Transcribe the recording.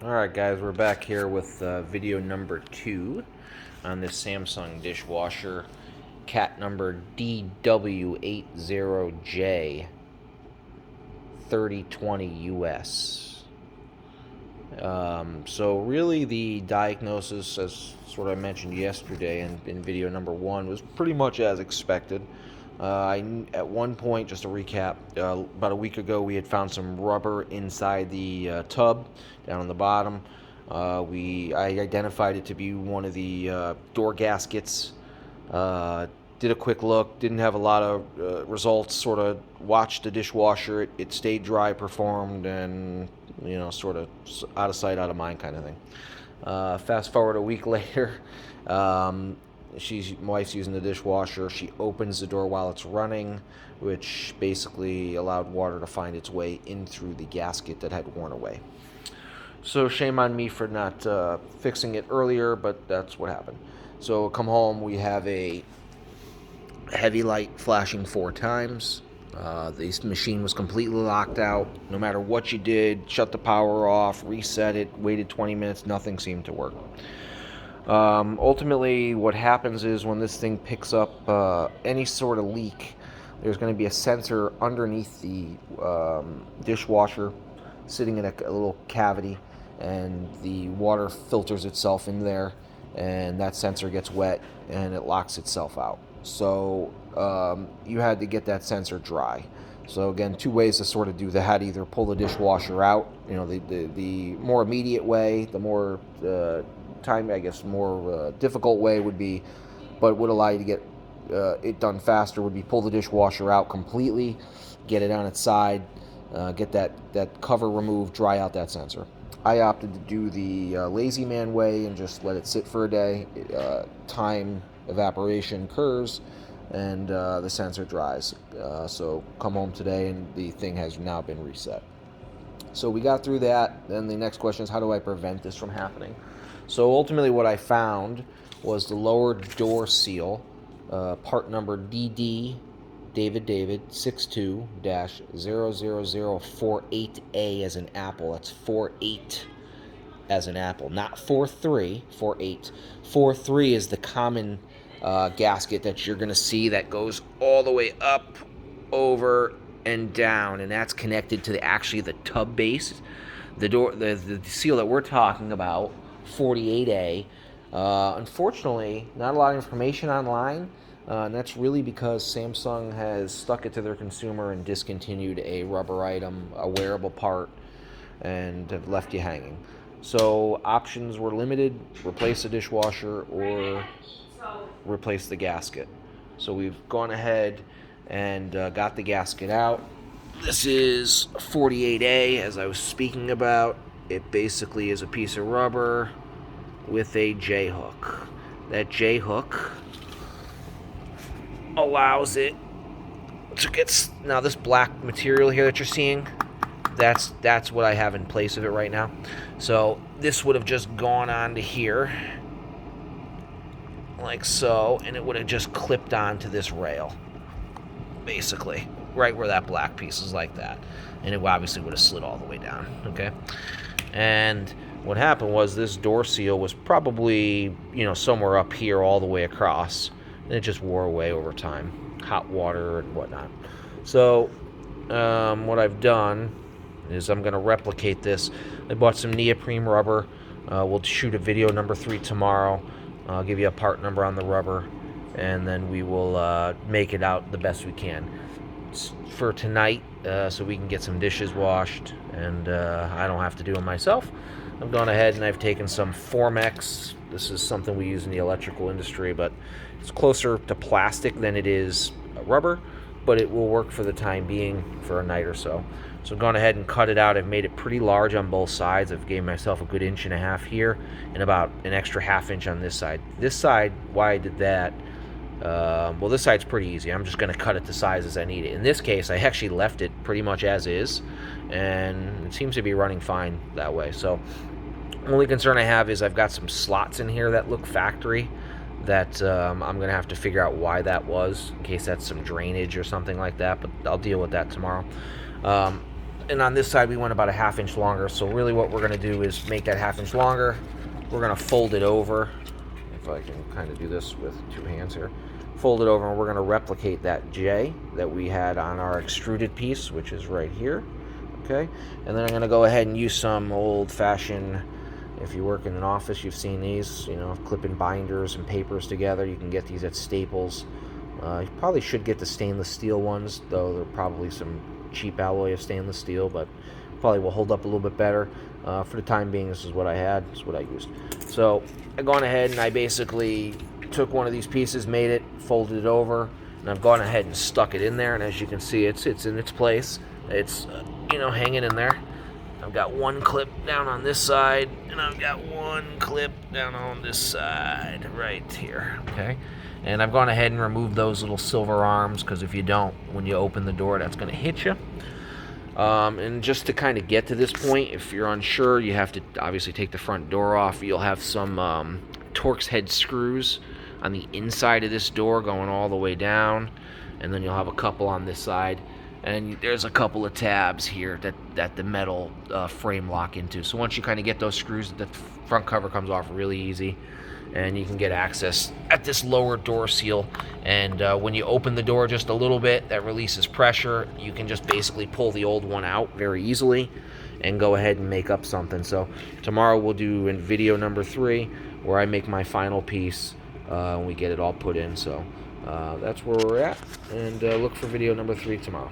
Alright guys, we're back here with video number 2 on this Samsung dishwasher, cat number DW80J 3020 US. So really the diagnosis, as sort of I mentioned yesterday in video number 1, was pretty much as expected. At one point, just to recap, about a week ago we had found some rubber inside the tub down on the bottom. I identified it to be one of the door gaskets. Did a quick look, didn't have a lot of results, sort of watched the dishwasher, it stayed dry, performed, and sort of out of sight, out of mind kind of thing. Fast forward a week later, my wife's using the dishwasher. She opens the door while it's running, which basically allowed water to find its way in through the gasket that had worn away. So shame on me for not fixing it earlier, but that's what happened. So come home, we have a heavy light flashing 4 times. The machine was completely locked out. No matter what you did, shut the power off, reset it, waited 20 minutes, nothing seemed to work. Ultimately, what happens is when this thing picks up any sort of leak, there's going to be a sensor underneath the dishwasher sitting in a little cavity, and the water filters itself in there, and that sensor gets wet and it locks itself out. So you had to get that sensor dry. So again, 2 ways to sort of do that. Either pull the dishwasher out, the more immediate way, the more more difficult way would be, but would allow you to get it done faster, would be pull the dishwasher out completely, get it on its side, get that cover removed, dry out that sensor. I opted to do the lazy man way and just let it sit for a day. Time evaporation occurs, and the sensor dries. So come home today, and the thing has now been reset. So we got through that. Then the next question is, how do I prevent this from happening? So ultimately what I found was the lower door seal, part number DD David 62-00048A as an apple. That's 48 as an apple, not 43, 48. 43 is the common gasket that you're going to see that goes all the way up, over, and down, and that's connected to the tub base. The seal that we're talking about, 48A. Unfortunately, not a lot of information online. And that's really because Samsung has stuck it to their consumer and discontinued a rubber item, a wearable part, and have left you hanging. So options were limited: replace the dishwasher or replace the gasket. So we've gone ahead and got the gasket out. This is 48A, as I was speaking about. It basically is a piece of rubber with a J-hook. That J-hook allows it to get, now this black material here that you're seeing, that's what I have in place of it right now. So this would have just gone onto here like so, and it would have just clipped onto this rail, basically right where that black piece is, like that, and it obviously would have slid all the way down. Okay, and what happened was this door seal was probably somewhere up here all the way across, and it just wore away over time, hot water and whatnot. So what I've done is I'm going to replicate this. I bought some neoprene rubber. We'll shoot a video number 3 tomorrow. I'll give you a part number on the rubber, and then we will make it out the best we can for tonight, so we can get some dishes washed, and I don't have to do them myself. I've gone ahead and I've taken some Formex. This is something we use in the electrical industry, but it's closer to plastic than it is rubber, but it will work for the time being for a night or so. So I've gone ahead and cut it out. I've made it pretty large on both sides. I've gave myself a good 1.5 inches here and about an extra 1/2 inch on this side. This side, why I did that, well, this side's pretty easy. I'm just going to cut it to size as I need it. In this case, I actually left it pretty much as is, and it seems to be running fine that way. So only concern I have is I've got some slots in here that look factory that I'm going to have to figure out why that was, in case that's some drainage or something like that, but I'll deal with that tomorrow. and on this side we went about a 1/2 inch longer. So really what we're going to do is make that 1/2 inch longer. We're going to fold it over, if I can kind of do this with 2 hands here. Fold it over, and we're going to replicate that J that we had on our extruded piece, which is right here. Okay, and then I'm going to go ahead and use some old-fashioned, if you work in an office, you've seen these, you know, clipping binders and papers together. You can get these at Staples. You probably should get the stainless steel ones, though they're probably some cheap alloy of stainless steel, but probably will hold up a little bit better. For the time being, this is what I had, this is what I used. So I've gone ahead and I basically took one of these pieces, made it, folded it over, and I've gone ahead and stuck it in there, and as you can see, it's in its place. It's you know, hanging in there. I've got one clip down on this side, and I've got one clip down on this side right here. Okay, and I've gone ahead and removed those little silver arms, because if you don't, when you open the door, that's going to hit you. And just to kind of get to this point, if you're unsure, you have to obviously take the front door off. You'll have some Torx head screws on the inside of this door going all the way down, and then you'll have a couple on this side, and there's a couple of tabs here that the metal frame lock into. So once you kind of get those screws, the front cover comes off really easy, and you can get access at this lower door seal. And when you open the door just a little bit, that releases pressure. You can just basically pull the old one out very easily and go ahead and make up something. So tomorrow we'll do in video number 3, where I make my final piece and we get it all put in. So that's where we're at, and look for video number 3 tomorrow.